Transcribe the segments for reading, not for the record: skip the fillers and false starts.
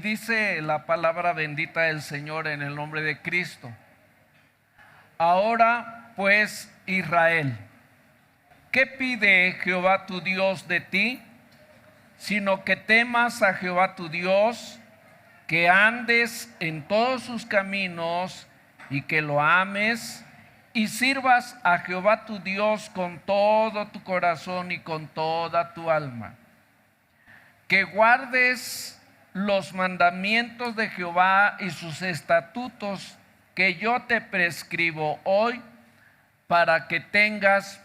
dice la palabra bendita del Señor en el nombre de Cristo. Ahora pues, Israel, ¿qué pide Jehová tu Dios de ti? Sino que temas a Jehová tu Dios, que andes en todos sus caminos y que lo ames y sirvas a Jehová tu Dios con todo tu corazón y con toda tu alma. Que guardes los mandamientos de Jehová y sus estatutos que yo te prescribo hoy para que tengas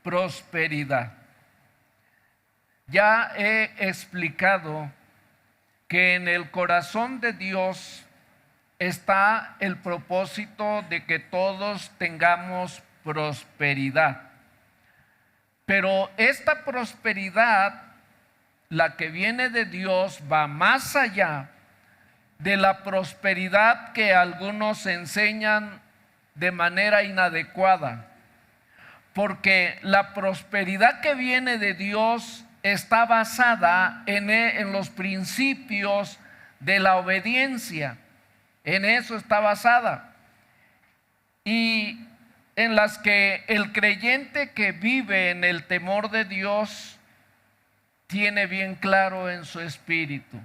prosperidad. Ya he explicado que en el corazón de Dios está el propósito de que todos tengamos prosperidad. Pero esta prosperidad, la que viene de Dios, va más allá de la prosperidad que algunos enseñan de manera inadecuada. Porque la prosperidad que viene de Dios está basada en los principios de la obediencia. En eso está basada. Y en las que el creyente que vive en el temor de Dios tiene bien claro en su espíritu.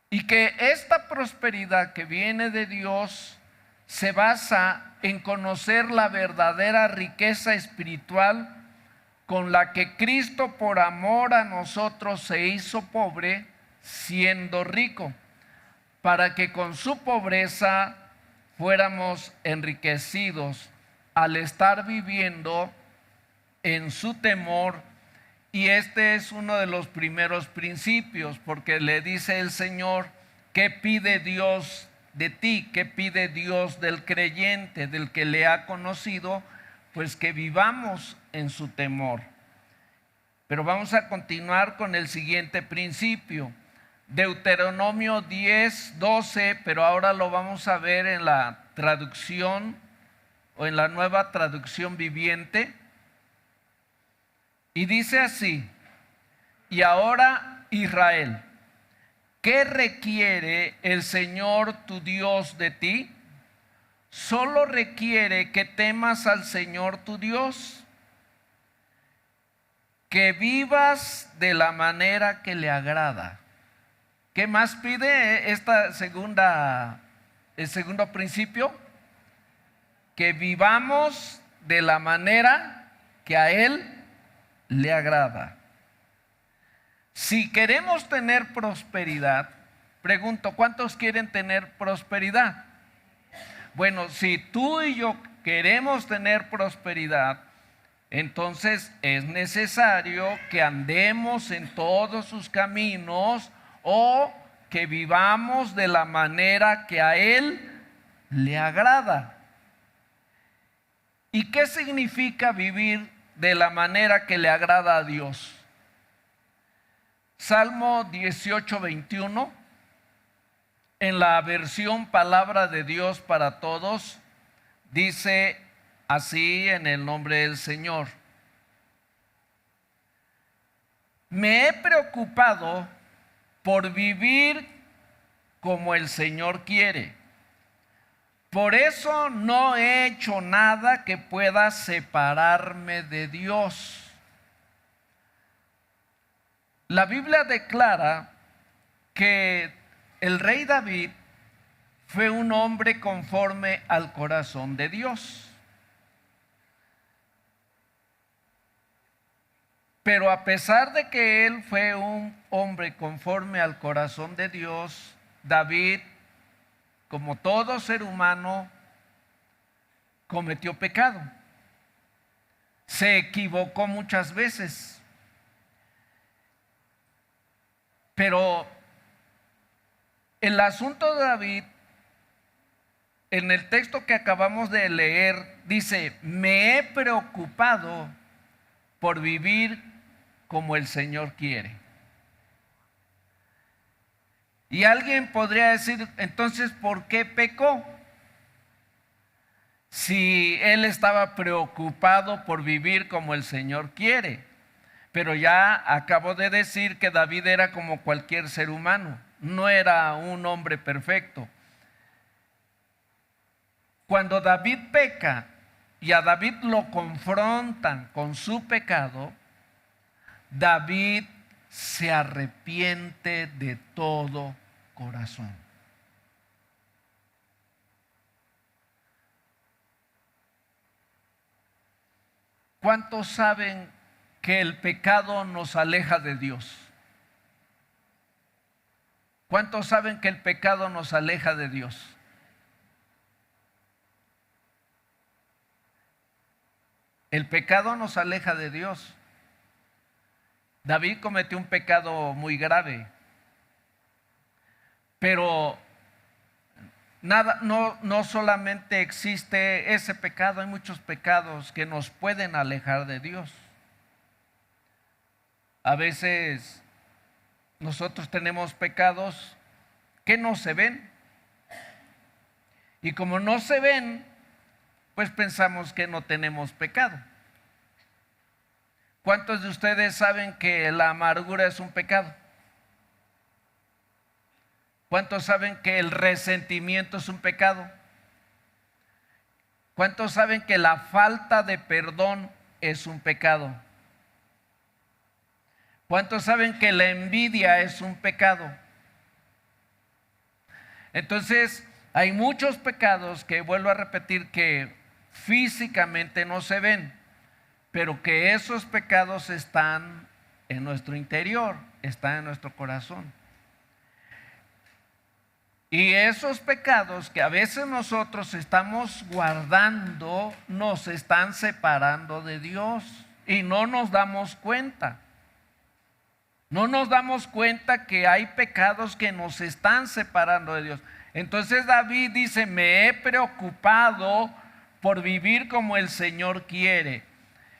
Y que esta prosperidad que viene de Dios se basa en conocer la verdadera riqueza espiritual con la que Cristo por amor a nosotros se hizo pobre, siendo rico, para que con su pobreza fuéramos enriquecidos al estar viviendo en su temor. Y este es uno de los primeros principios, porque le dice el Señor, ¿qué pide Dios de ti? ¿Qué pide Dios del creyente, del que le ha conocido? Pues que vivamos en su temor. Pero vamos a continuar con el siguiente principio. Deuteronomio 10:12, pero ahora lo vamos a ver en la traducción o en la Nueva Traducción Viviente. Y dice así: y ahora, Israel, ¿qué requiere el Señor tu Dios de ti? Solo requiere que temas al Señor tu Dios, que vivas de la manera que le agrada. ¿Qué más pide el segundo principio? Que vivamos de la manera que a Él le agrada. Si queremos tener prosperidad, pregunto, ¿cuántos quieren tener prosperidad? Bueno, si tú y yo queremos tener prosperidad, entonces es necesario que andemos en todos sus caminos o que vivamos de la manera que a Él le agrada. ¿Y qué significa vivir de la manera que le agrada a Dios? Salmo 18:21, en la versión Palabra de Dios para Todos, dice así en el nombre del Señor: me he preocupado por vivir como el Señor quiere. Por eso no he hecho nada que pueda separarme de Dios. La Biblia declara que el rey David fue un hombre conforme al corazón de Dios. Pero a pesar de que él fue un hombre conforme al corazón de Dios, David, como todo ser humano, cometió pecado. Se equivocó muchas veces. Pero el asunto de David, en el texto que acabamos de leer, dice: me he preocupado por vivir como el Señor quiere. Y alguien podría decir, entonces, ¿por qué pecó? Si él estaba preocupado por vivir como el Señor quiere. Pero ya acabo de decir que David era como cualquier ser humano, no era un hombre perfecto. Cuando David peca y a David lo confrontan con su pecado, David se arrepiente de todo corazón. ¿Cuántos saben que el pecado nos aleja de Dios? ¿Cuántos saben que el pecado nos aleja de Dios? El pecado nos aleja de Dios. David cometió un pecado muy grave, pero no solamente existe ese pecado, hay muchos pecados que nos pueden alejar de Dios. A veces nosotros tenemos pecados que no se ven, y como no se ven, pues pensamos que no tenemos pecado. ¿Cuántos de ustedes saben que la amargura es un pecado? ¿Cuántos saben que el resentimiento es un pecado? ¿Cuántos saben que la falta de perdón es un pecado? ¿Cuántos saben que la envidia es un pecado? Entonces, hay muchos pecados que, vuelvo a repetir, que físicamente no se ven, pero que esos pecados están en nuestro interior, están en nuestro corazón. Y esos pecados que a veces nosotros estamos guardando, nos están separando de Dios y no nos damos cuenta. No nos damos cuenta que hay pecados que nos están separando de Dios. Entonces David dice, me he preocupado por vivir como el Señor quiere.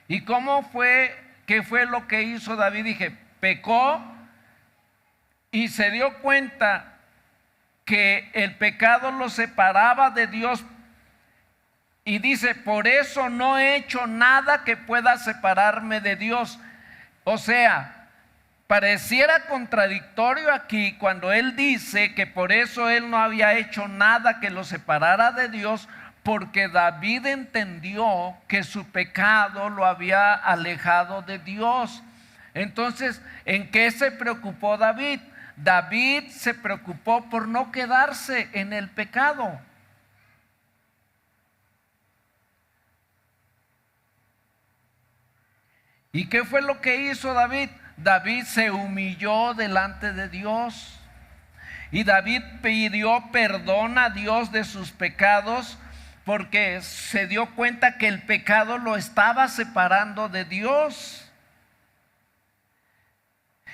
¿Y cómo fue? ¿Qué fue lo que hizo David? Dije, pecó y se dio cuenta que el pecado lo separaba de Dios. Y dice, por eso no he hecho nada que pueda separarme de Dios. O sea, pareciera contradictorio aquí cuando él dice que por eso él no había hecho nada que lo separara de Dios, porque David entendió que su pecado lo había alejado de Dios. Entonces, ¿en qué se preocupó David? David se preocupó por no quedarse en el pecado. ¿Y qué fue lo que hizo David? David se humilló delante de Dios. Y David pidió perdón a Dios de sus pecados, porque se dio cuenta que el pecado lo estaba separando de Dios.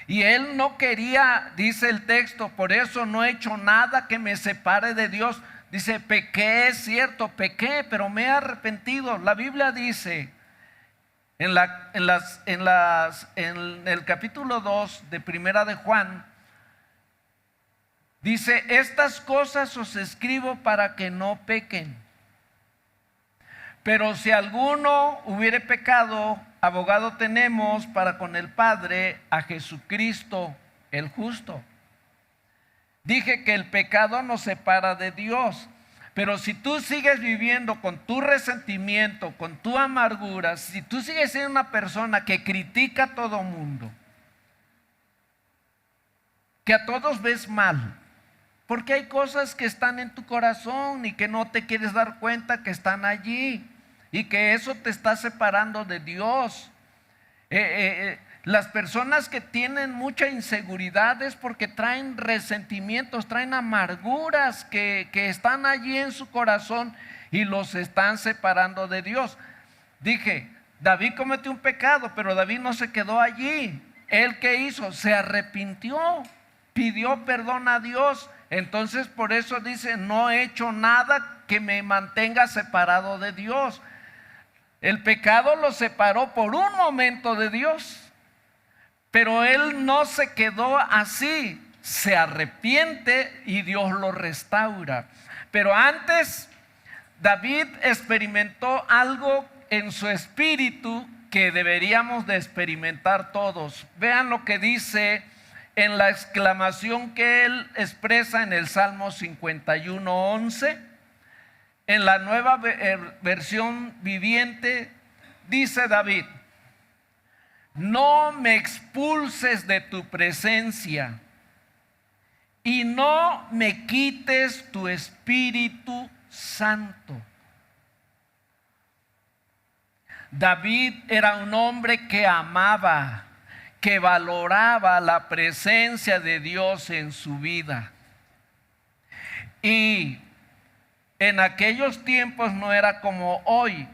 Y él no quería, dice el texto, por eso no he hecho nada que me separe de Dios. Dice, pequé, es cierto, pequé, pero me he arrepentido. La Biblia dice en el capítulo 2 de Primera de Juan, dice, estas cosas os escribo para que no pequen. Pero si alguno hubiere pecado, abogado tenemos para con el Padre, a Jesucristo el justo. Dije que el pecado nos separa de Dios, pero si tú sigues viviendo con tu resentimiento, con tu amargura, si tú sigues siendo una persona que critica a todo mundo, que a todos ves mal, porque hay cosas que están en tu corazón y que no te quieres dar cuenta que están allí, y que eso te está separando de Dios. Las personas que tienen mucha inseguridad es porque traen resentimientos, traen amarguras que están allí en su corazón y los están separando de Dios. Dije, David cometió un pecado, pero David no se quedó allí. ¿Él qué hizo? Se arrepintió, pidió perdón a Dios. Entonces por eso dice, no he hecho nada que me mantenga separado de Dios. El pecado lo separó por un momento de Dios, pero él no se quedó así, se arrepiente y Dios lo restaura. Pero antes, David experimentó algo en su espíritu que deberíamos de experimentar todos. Vean lo que dice en la exclamación que él expresa en el Salmo 51:11. En la nueva versión viviente dice David: no me expulses de tu presencia y no me quites tu Espíritu Santo. David era un hombre que amaba, que valoraba la presencia de Dios en su vida. Y en aquellos tiempos no era como hoy.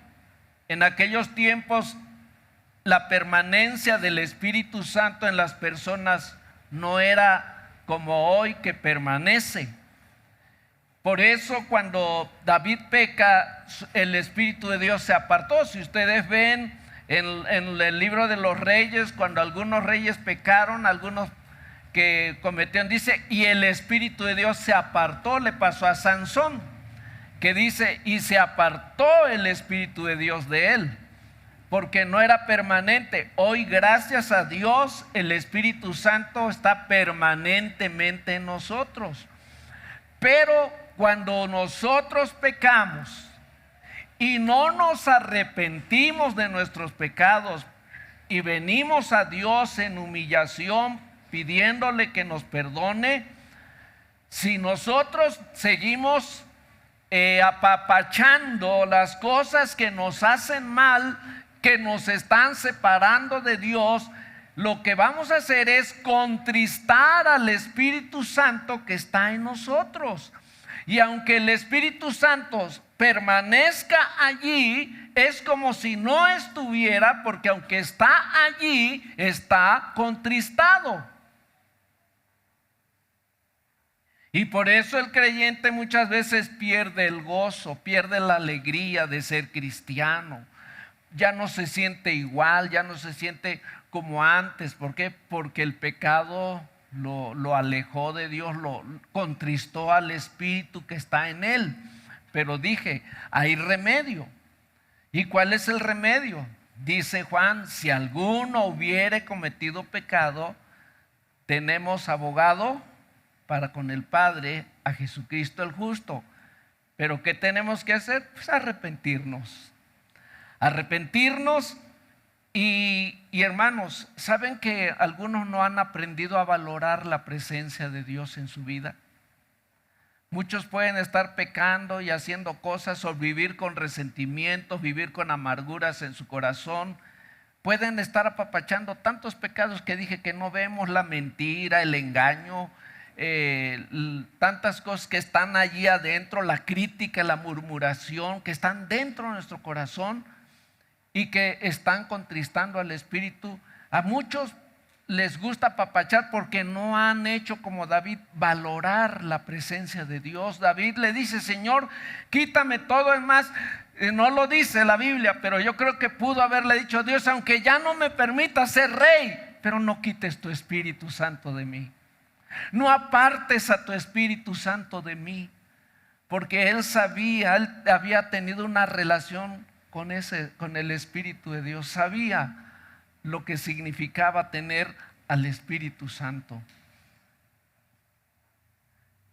En aquellos tiempos la permanencia del Espíritu Santo en las personas no era como hoy, que permanece. Por eso cuando David peca, el Espíritu de Dios se apartó. Si ustedes ven en el libro de los reyes, cuando algunos reyes pecaron, algunos que cometieron, dice, y el Espíritu de Dios se apartó. Le pasó a Sansón, que dice, y se apartó el Espíritu de Dios de él, porque no era permanente. Hoy, gracias a Dios, el Espíritu Santo está permanentemente en nosotros. Pero cuando nosotros pecamos y no nos arrepentimos de nuestros pecados y venimos a Dios en humillación pidiéndole que nos perdone, si nosotros seguimos apapachando las cosas que nos hacen mal, que nos están separando de Dios, lo que vamos a hacer es contristar al Espíritu Santo que está en nosotros. Y aunque el Espíritu Santo permanezca allí, es como si no estuviera, porque aunque está allí, está contristado. Y por eso el creyente muchas veces pierde el gozo, pierde la alegría de ser cristiano. Ya no se siente igual, ya no se siente como antes. ¿Por qué? Porque el pecado lo alejó de Dios, lo contristó al Espíritu que está en él. Pero dije, hay remedio. ¿Y cuál es el remedio? Dice Juan, si alguno hubiere cometido pecado, tenemos abogado para con el Padre, a Jesucristo el justo. Pero ¿qué tenemos que hacer? Pues arrepentirnos. Arrepentirnos. Y hermanos, ¿saben que algunos no han aprendido a valorar la presencia de Dios en su vida? Muchos pueden estar pecando y haciendo cosas, o vivir con resentimientos, vivir con amarguras en su corazón. Pueden estar apapachando tantos pecados que dije que no vemos: la mentira, el engaño, tantas cosas que están allí adentro, la crítica, la murmuración, que están dentro de nuestro corazón y que están contristando al Espíritu. A muchos les gusta apapachar porque no han hecho como David, valorar la presencia de Dios. David le dice: Señor, quítame todo. Es más, no lo dice la Biblia, pero yo creo que pudo haberle dicho: Dios, aunque ya no me permitas ser rey, pero no quites tu Espíritu Santo de mí. No apartes a tu Espíritu Santo de mí. Porque él sabía, él había tenido una relación con el Espíritu de Dios. Sabía lo que significaba tener al Espíritu Santo.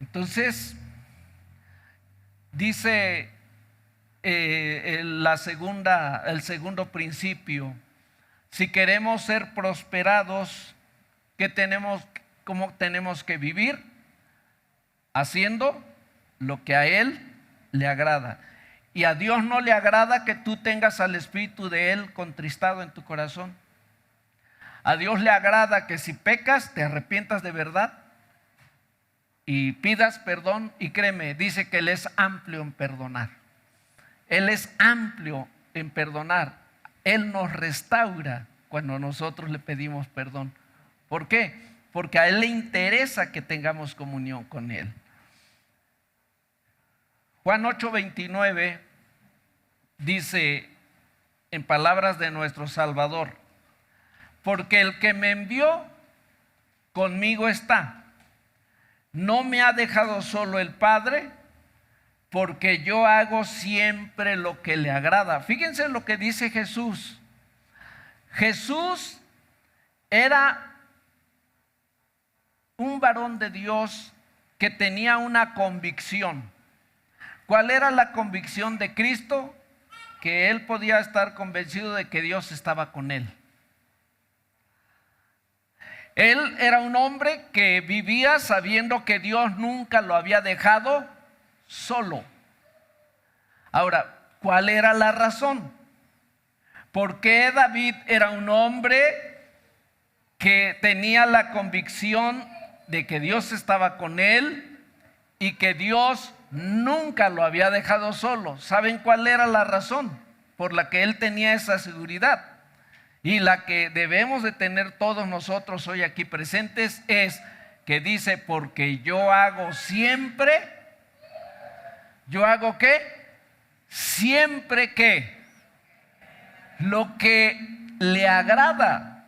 Entonces, dice el segundo principio: si queremos ser prosperados, ¿cómo tenemos que vivir? Haciendo lo que a Él le agrada. Y a Dios no le agrada que tú tengas al Espíritu de Él contristado en tu corazón. A Dios le agrada que si pecas, te arrepientas de verdad y pidas perdón. Y créeme, dice que Él es amplio en perdonar. Él es amplio en perdonar. Él nos restaura cuando nosotros le pedimos perdón. ¿Por qué? Porque a Él le interesa que tengamos comunión con Él. Juan 8:29 dice, en palabras de nuestro Salvador: porque el que me envió conmigo está. No me ha dejado solo el Padre, porque yo hago siempre lo que le agrada. Fíjense lo que dice Jesús: Jesús era un varón de Dios que tenía una convicción. ¿Cuál era la convicción de Cristo? Que él podía estar convencido de que Dios estaba con él. Él era un hombre que vivía sabiendo que Dios nunca lo había dejado solo. Ahora, ¿cuál era la razón? ¿Por qué David era un hombre que tenía la convicción de que Dios estaba con él y que Dios nunca lo había dejado solo? ¿Saben cuál era la razón por la que él tenía esa seguridad? Y la que debemos de tener todos nosotros hoy aquí presentes es que dice, porque yo hago siempre, ¿yo hago qué? Siempre que lo que le agrada.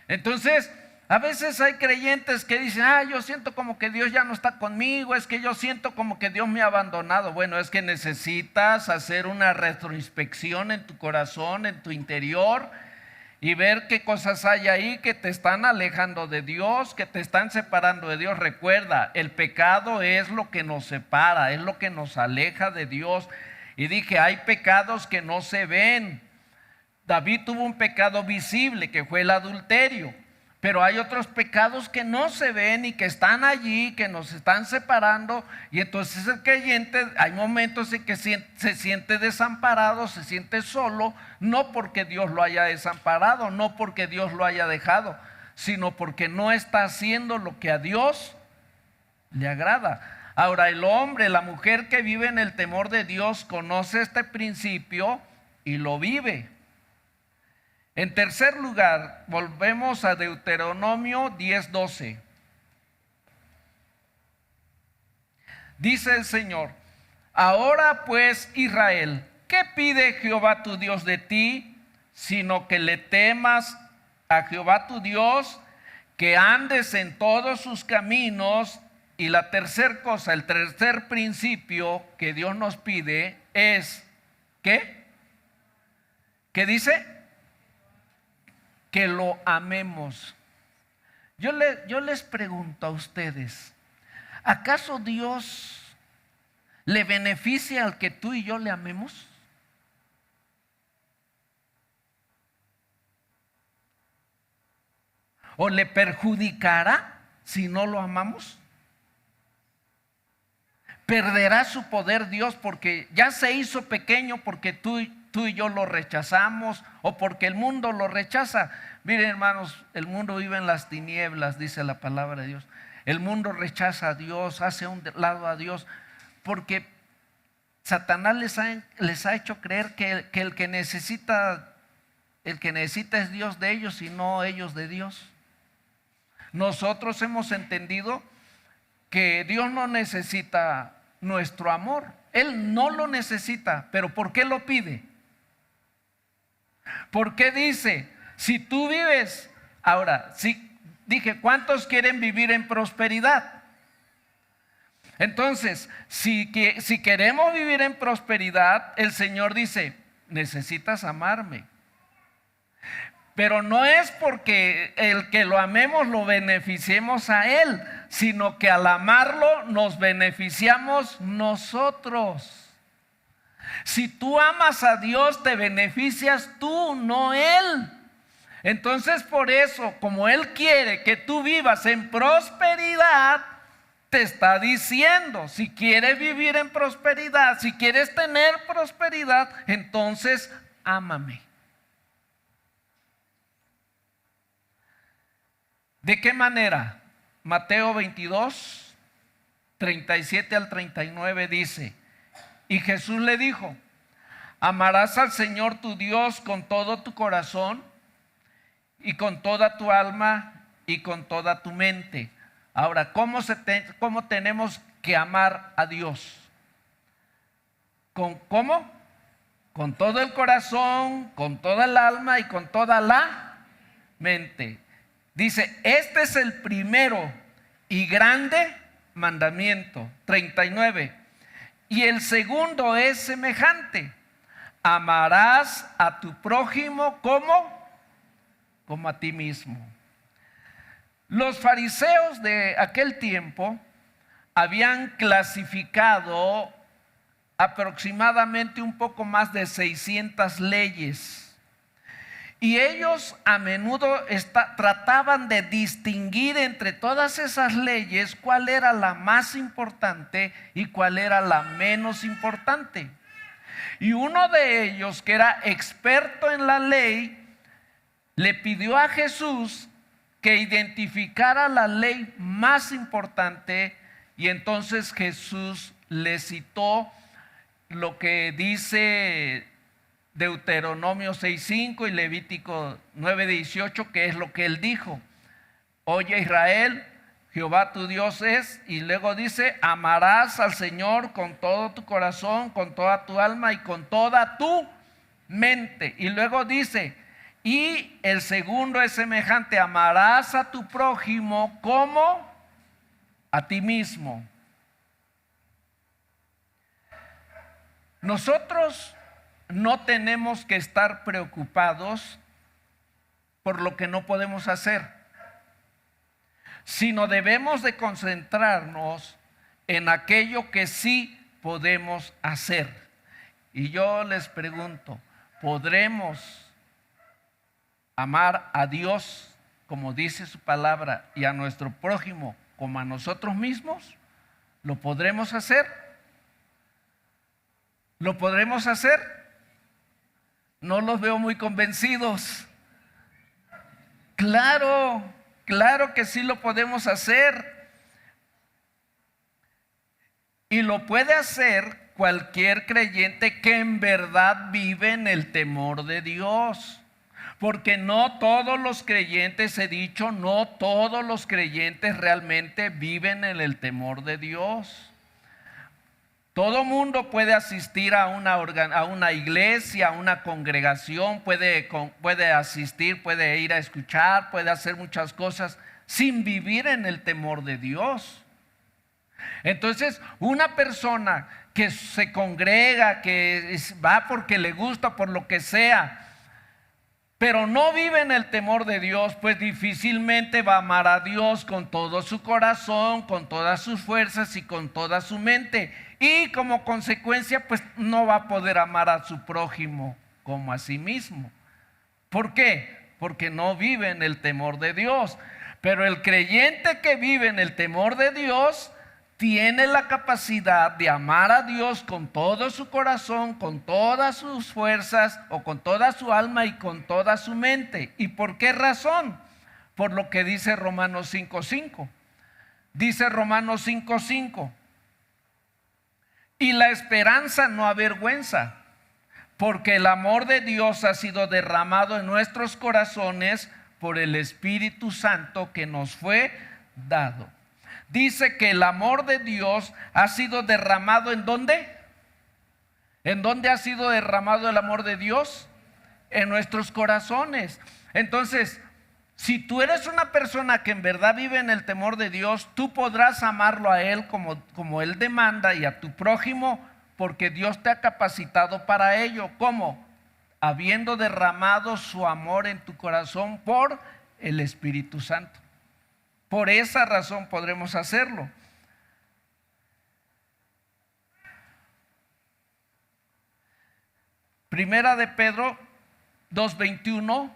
Entonces, a veces hay creyentes que dicen, yo siento como que Dios ya no está conmigo, es que yo siento como que Dios me ha abandonado. Bueno, es que necesitas hacer una retroinspección en tu corazón, en tu interior, y ver qué cosas hay ahí que te están alejando de Dios, que te están separando de Dios. Recuerda, el pecado es lo que nos separa, es lo que nos aleja de Dios. Y dije, hay pecados que no se ven. David tuvo un pecado visible que fue el adulterio. Pero hay otros pecados que no se ven y que están allí, que nos están separando. Y entonces el creyente, hay momentos en que se siente desamparado, se siente solo, no porque Dios lo haya desamparado, no porque Dios lo haya dejado, sino porque no está haciendo lo que a Dios le agrada. Ahora, el hombre, la mujer que vive en el temor de Dios conoce este principio y lo vive. En tercer lugar, volvemos a Deuteronomio 10:12. Dice el Señor, ahora pues Israel, ¿qué pide Jehová tu Dios de ti? Sino que le temas a Jehová tu Dios, que andes en todos sus caminos. Y la tercera cosa, el tercer principio que Dios nos pide es, ¿qué? ¿Qué dice? Que lo amemos. Yo les pregunto a ustedes, ¿acaso Dios le beneficia al que tú y yo le amemos? ¿O le perjudicará si no lo amamos? ¿Perderá su poder Dios porque ya se hizo pequeño porque tú y yo lo rechazamos o porque el mundo lo rechaza? Miren, hermanos, el mundo vive en las tinieblas, dice la palabra de Dios. El mundo rechaza a Dios, hace a un lado a Dios, porque Satanás les ha hecho creer que el que necesita es Dios de ellos y no ellos de Dios. Nosotros hemos entendido que Dios no necesita nuestro amor. Él no lo necesita, pero ¿por qué lo pide? ¿Por qué dice, si tú vives? Ahora, dije, ¿cuántos quieren vivir en prosperidad? Entonces, si queremos vivir en prosperidad, el Señor dice, necesitas amarme. Pero no es porque el que lo amemos lo beneficiemos a Él, sino que al amarlo nos beneficiamos nosotros. Si tú amas a Dios, te beneficias tú, no Él. Entonces, por eso, como Él quiere que tú vivas en prosperidad, te está diciendo, si quieres vivir en prosperidad, si quieres tener prosperidad, entonces ámame. ¿De qué manera? Mateo 22, 37 al 39 dice, y Jesús le dijo, amarás al Señor tu Dios con todo tu corazón y con toda tu alma y con toda tu mente. Ahora, ¿cómo tenemos que amar a Dios? ¿Cómo? Con todo el corazón, con toda el alma y con toda la mente. Dice, este es el primero y grande mandamiento. 39. Y el segundo es semejante. amarás a tu prójimo como a ti mismo. Los fariseos de aquel tiempo habían clasificado aproximadamente un poco más de 600 leyes. Y ellos a menudo trataban de distinguir entre todas esas leyes cuál era la más importante y cuál era la menos importante. Y uno de ellos, que era experto en la ley, le pidió a Jesús que identificara la ley más importante, y entonces Jesús le citó lo que dice Deuteronomio 6:5 y Levítico 9:18, que es lo que él dijo: oye Israel, Jehová tu Dios es, y luego dice: amarás al Señor con todo tu corazón, con toda tu alma y con toda tu mente. Y luego dice: y el segundo es semejante: amarás a tu prójimo como a ti mismo. Nosotros no tenemos que estar preocupados por lo que no podemos hacer, sino debemos de concentrarnos en aquello que sí podemos hacer. Y yo les pregunto, ¿podremos amar a Dios como dice su palabra y a nuestro prójimo como a nosotros mismos? ¿Lo podremos hacer? ¿Lo podremos hacer? No los veo muy convencidos. Claro que sí lo podemos hacer. Y lo puede hacer cualquier creyente que en verdad vive en el temor de Dios. Porque no todos los creyentes, he dicho, no todos los creyentes realmente viven en el temor de Dios. Todo mundo puede asistir a una iglesia, a una congregación, puede asistir, puede ir a escuchar, puede hacer muchas cosas sin vivir en el temor de Dios. Entonces, una persona que se congrega, que va porque le gusta, por lo que sea, pero no vive en el temor de Dios, pues difícilmente va a amar a Dios con todo su corazón, con todas sus fuerzas y con toda su mente. Y como consecuencia, pues no va a poder amar a su prójimo como a sí mismo. ¿Por qué? Porque no vive en el temor de Dios. Pero el creyente que vive en el temor de Dios tiene la capacidad de amar a Dios con todo su corazón, con todas sus fuerzas, o con toda su alma y con toda su mente. ¿Y por qué razón? Por lo que dice Romanos 5:5. Dice Romanos 5:5: y la esperanza no avergüenza, porque el amor de Dios ha sido derramado en nuestros corazones por el Espíritu Santo que nos fue dado. Dice que el amor de Dios ha sido derramado ¿en dónde? ¿En dónde ha sido derramado el amor de Dios? En nuestros corazones. Entonces, si tú eres una persona que en verdad vive en el temor de Dios, tú podrás amarlo a Él como Él demanda, y a tu prójimo, porque Dios te ha capacitado para ello. ¿Cómo? Habiendo derramado su amor en tu corazón por el Espíritu Santo. Por esa razón podremos hacerlo. Primera de Pedro 2:21,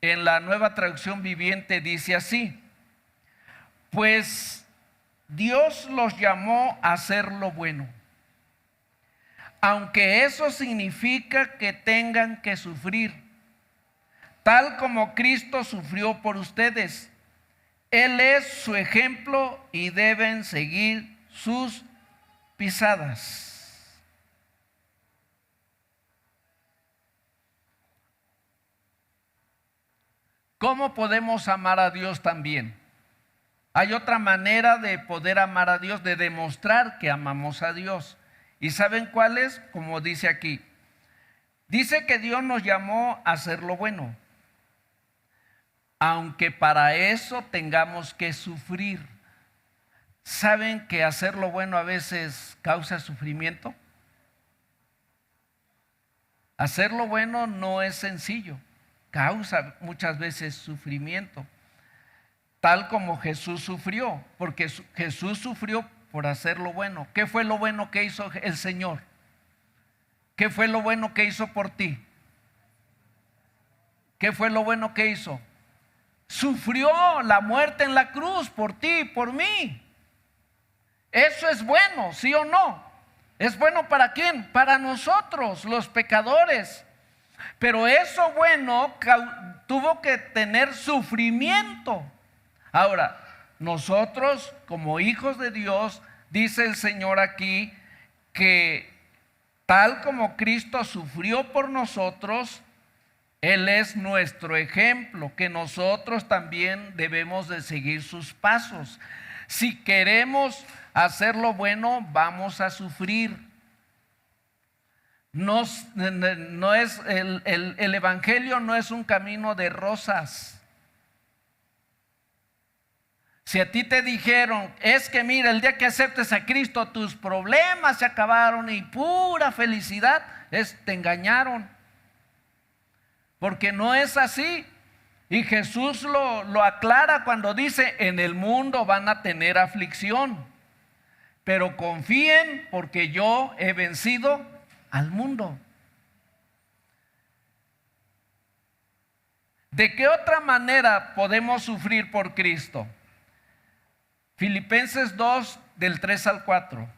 en la Nueva Traducción Viviente, dice así: pues Dios los llamó a hacer lo bueno, aunque eso significa que tengan que sufrir, tal como Cristo sufrió por ustedes. Él es su ejemplo y deben seguir sus pisadas. ¿Cómo podemos amar a Dios también? Hay otra manera de poder amar a Dios, de demostrar que amamos a Dios. ¿Y saben cuál es? Como dice aquí. Dice que Dios nos llamó a hacer lo bueno, aunque para eso tengamos que sufrir. ¿Saben que hacer lo bueno a veces causa sufrimiento? Hacer lo bueno no es sencillo, causa muchas veces sufrimiento, tal como Jesús sufrió, porque Jesús sufrió por hacer lo bueno. ¿Qué fue lo bueno que hizo el Señor? ¿Qué fue lo bueno que hizo por ti? ¿Qué fue lo bueno que hizo? Sufrió la muerte en la cruz por ti y por mí. Eso es bueno, ¿sí o no? ¿Es bueno para quién? Para nosotros, los pecadores. Pero eso bueno tuvo que tener sufrimiento. Ahora, nosotros como hijos de Dios, dice el Señor aquí, que tal como Cristo sufrió por nosotros, Él es nuestro ejemplo, que nosotros también debemos de seguir sus pasos. Si queremos hacer lo bueno, vamos a sufrir. No es el evangelio no es un camino de rosas. Si a ti te dijeron, es que mira, el día que aceptes a Cristo, tus problemas se acabaron y pura felicidad, te engañaron. Porque no es así. Y Jesús lo aclara cuando dice, en el mundo van a tener aflicción, pero confíen porque yo he vencido al mundo. ¿De qué otra manera podemos sufrir por Cristo? Filipenses 2, del 3 al 4.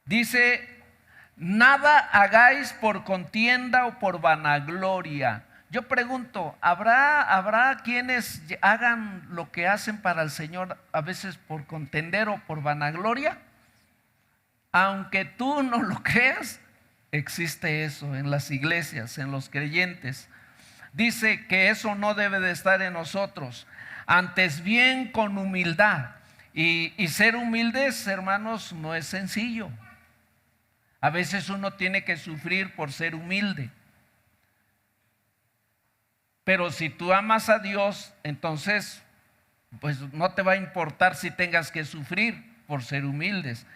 Dice, nada hagáis por contienda o por vanagloria. Yo pregunto, ¿habrá quienes hagan lo que hacen para el Señor a veces por contender o por vanagloria? Aunque tú no lo creas, existe eso en las iglesias, en los creyentes. Dice que eso no debe de estar en nosotros, antes bien con humildad. Y ser humildes, hermanos, no es sencillo. A veces uno tiene que sufrir por ser humilde. Pero si tú amas a Dios, entonces pues no te va a importar si tengas que sufrir por ser humildes.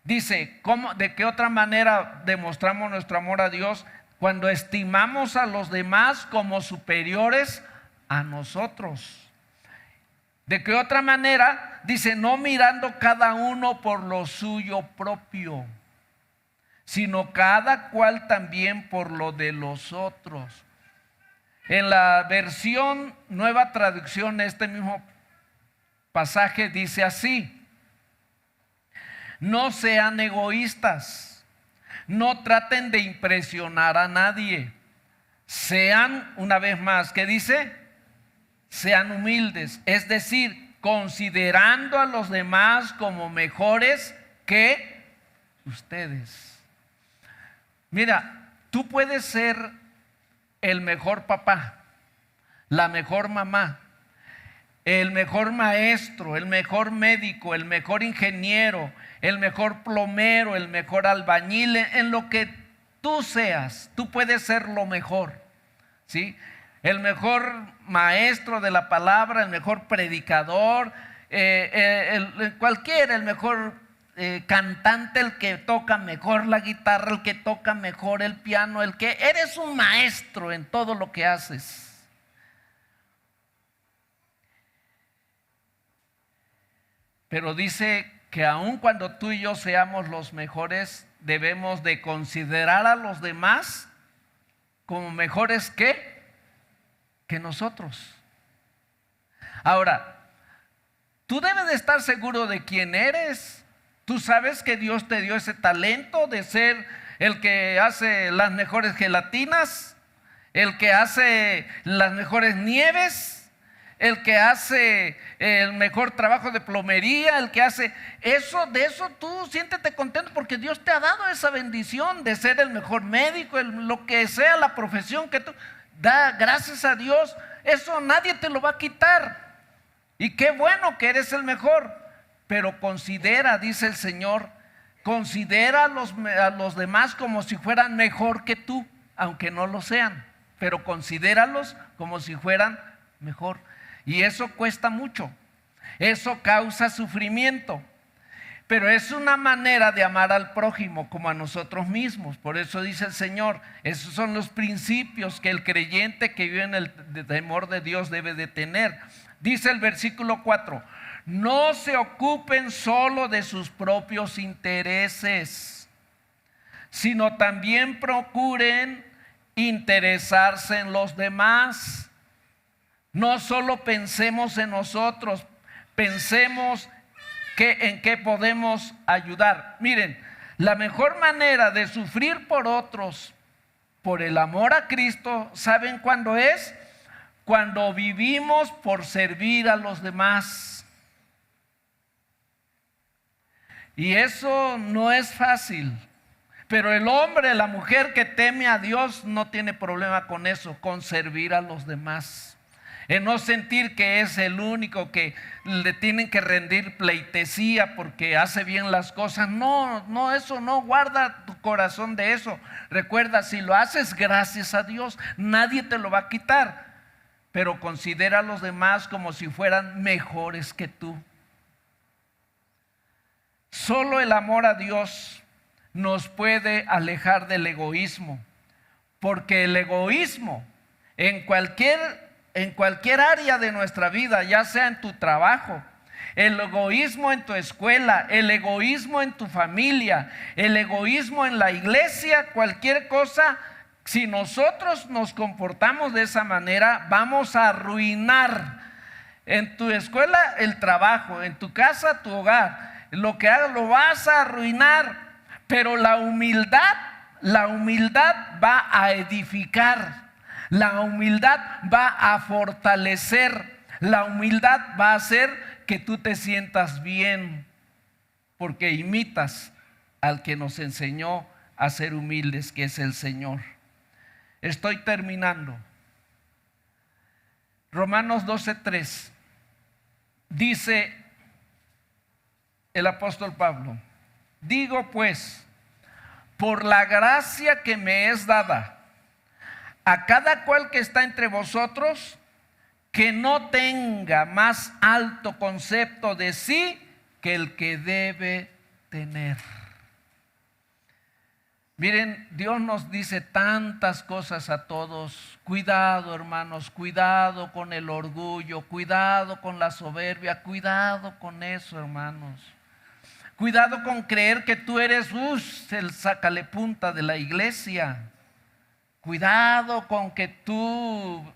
Dice, ¿de qué otra manera demostramos nuestro amor a Dios? Cuando estimamos a los demás como superiores a nosotros. ¿De qué otra manera? Dice, no mirando cada uno por lo suyo propio, sino cada cual también por lo de los otros. En la versión Nueva Traducción, este mismo pasaje dice así: no sean egoístas. No traten de impresionar a nadie. Sean, una vez más, ¿qué dice? Sean humildes, es decir, considerando a los demás como mejores que ustedes. Mira, tú puedes ser el mejor papá, la mejor mamá, el mejor maestro, el mejor médico, el mejor ingeniero, el mejor plomero, el mejor albañil, en lo que tú seas, tú puedes ser lo mejor, ¿sí? El mejor maestro de la palabra, el mejor predicador, el mejor cantante, el que toca mejor la guitarra, el que toca mejor el piano, eres un maestro en todo lo que haces. Pero dice que aun cuando tú y yo seamos los mejores, debemos de considerar a los demás como mejores que nosotros. Ahora, tú debes de estar seguro de quién eres. Tú sabes que Dios te dio ese talento de ser el que hace las mejores gelatinas, el que hace las mejores nieves, el que hace el mejor trabajo de plomería, el que hace eso. De eso tú siéntete contento porque Dios te ha dado esa bendición de ser el mejor médico, lo que sea la profesión que tú da, gracias a Dios. Eso nadie te lo va a quitar. Y qué bueno que eres el mejor. Pero considera, dice el Señor, considera a los demás como si fueran mejor que tú, aunque no lo sean, pero considéralos como si fueran mejor. Y eso cuesta mucho, eso causa sufrimiento. Pero es una manera de amar al prójimo como a nosotros mismos. Por eso dice el Señor, esos son los principios que el creyente que vive en el temor de Dios debe de tener. Dice el versículo 4, no se ocupen solo de sus propios intereses, sino también procuren interesarse en los demás. No solo pensemos en nosotros, pensemos en qué podemos ayudar. Miren, la mejor manera de sufrir por otros, por el amor a Cristo, ¿saben cuándo es? Cuando vivimos por servir a los demás. Y eso no es fácil. Pero el hombre, la mujer que teme a Dios no tiene problema con eso, con servir a los demás. En no sentir que es el único que le tienen que rendir pleitesía porque hace bien las cosas. No, eso no, guarda tu corazón de eso. Recuerda, si lo haces gracias a Dios, nadie te lo va a quitar. Pero considera a los demás como si fueran mejores que tú. Solo el amor a Dios nos puede alejar del egoísmo, porque el egoísmo en cualquier área de nuestra vida, ya sea en tu trabajo, el egoísmo en tu escuela, el egoísmo en tu familia, el egoísmo en la iglesia, cualquier cosa, si nosotros nos comportamos de esa manera, vamos a arruinar en tu escuela el trabajo, en tu casa tu hogar, lo que hagas lo vas a arruinar. Pero la humildad va a edificar, la humildad va a fortalecer, la humildad va a hacer que tú te sientas bien, porque imitas al que nos enseñó a ser humildes, que es el Señor. Estoy terminando. Romanos 12:3 dice el apóstol Pablo: digo pues, por la gracia que me es dada, a cada cual que está entre vosotros, que no tenga más alto concepto de sí que el que debe tener. Miren, Dios nos dice tantas cosas a todos. Cuidado, hermanos, cuidado con el orgullo, cuidado con la soberbia, cuidado con eso, hermanos. Cuidado con creer que tú eres el sacalepunta de la iglesia. Cuidado con que tú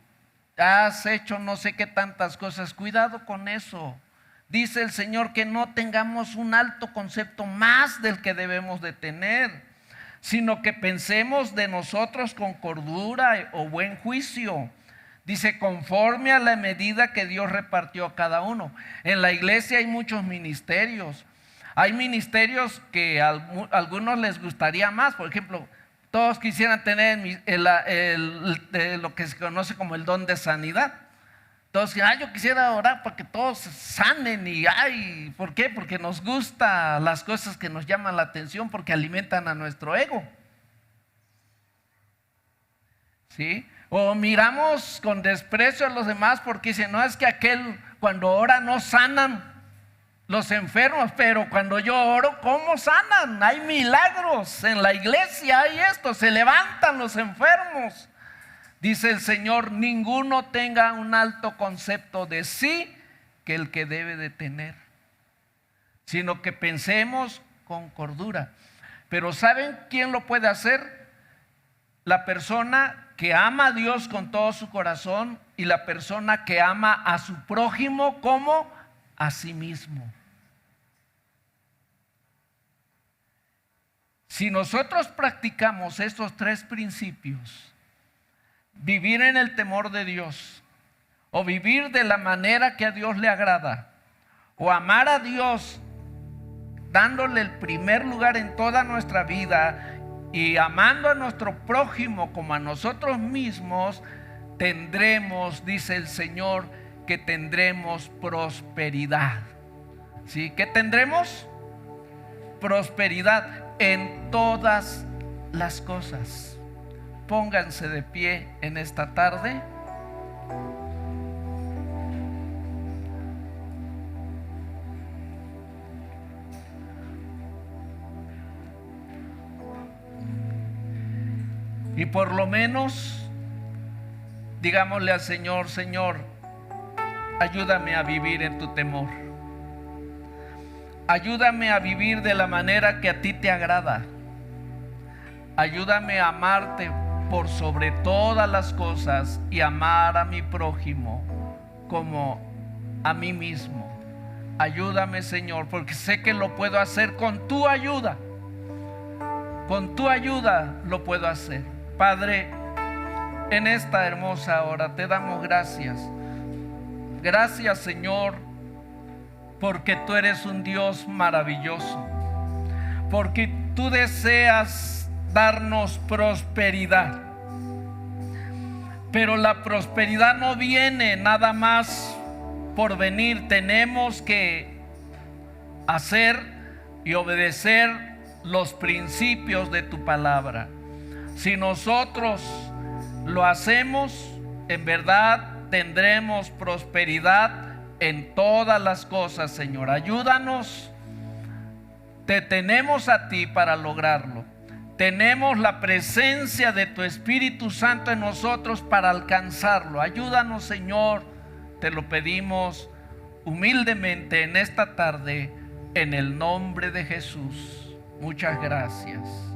has hecho no sé qué tantas cosas. Cuidado con eso. Dice el Señor que no tengamos un alto concepto más del que debemos de tener, sino que pensemos de nosotros con cordura o buen juicio. Dice, conforme a la medida que Dios repartió a cada uno. En la iglesia hay muchos ministerios. Hay ministerios que a algunos les gustaría más. Por ejemplo, todos quisieran tener lo que se conoce como el don de sanidad. Todos dicen, yo quisiera orar para que todos sanen. Y ¿por qué? Porque nos gustan las cosas que nos llaman la atención, porque alimentan a nuestro ego. ¿Sí? O miramos con desprecio a los demás porque dicen, no, es que aquel cuando ora no sanan los enfermos, pero cuando yo oro, ¿cómo sanan? Hay milagros en la iglesia, hay esto, se levantan los enfermos. Dice el Señor, ninguno tenga un alto concepto de sí que el que debe de tener, sino que pensemos con cordura. Pero ¿saben quién lo puede hacer? La persona que ama a Dios con todo su corazón y la persona que ama a su prójimo como a sí mismo. Si nosotros practicamos estos tres principios, vivir en el temor de Dios, o vivir de la manera que a Dios le agrada, o amar a Dios dándole el primer lugar en toda nuestra vida y amando a nuestro prójimo como a nosotros mismos, tendremos, dice el Señor, que tendremos prosperidad. ¿Sí? ¿Qué tendremos? Prosperidad en todas las cosas. Pónganse de pie en esta tarde. Y por lo menos digámosle al Señor: Señor, ayúdame a vivir en tu temor. Ayúdame a vivir de la manera que a ti te agrada. Ayúdame a amarte por sobre todas las cosas y amar a mi prójimo como a mí mismo. Ayúdame, Señor, porque sé que lo puedo hacer con tu ayuda. Con tu ayuda lo puedo hacer. Padre, en esta hermosa hora te damos gracias. Gracias, Señor, porque tú eres un Dios maravilloso. Porque tú deseas darnos prosperidad. Pero la prosperidad no viene nada más por venir. Tenemos que hacer y obedecer los principios de tu palabra. Si nosotros lo hacemos, en verdad tendremos prosperidad en todas las cosas, Señor. Ayúdanos. Te tenemos a ti para lograrlo. Tenemos la presencia de tu Espíritu Santo en nosotros para alcanzarlo. Ayúdanos, Señor. Te lo pedimos humildemente en esta tarde, en el nombre de Jesús. Muchas gracias.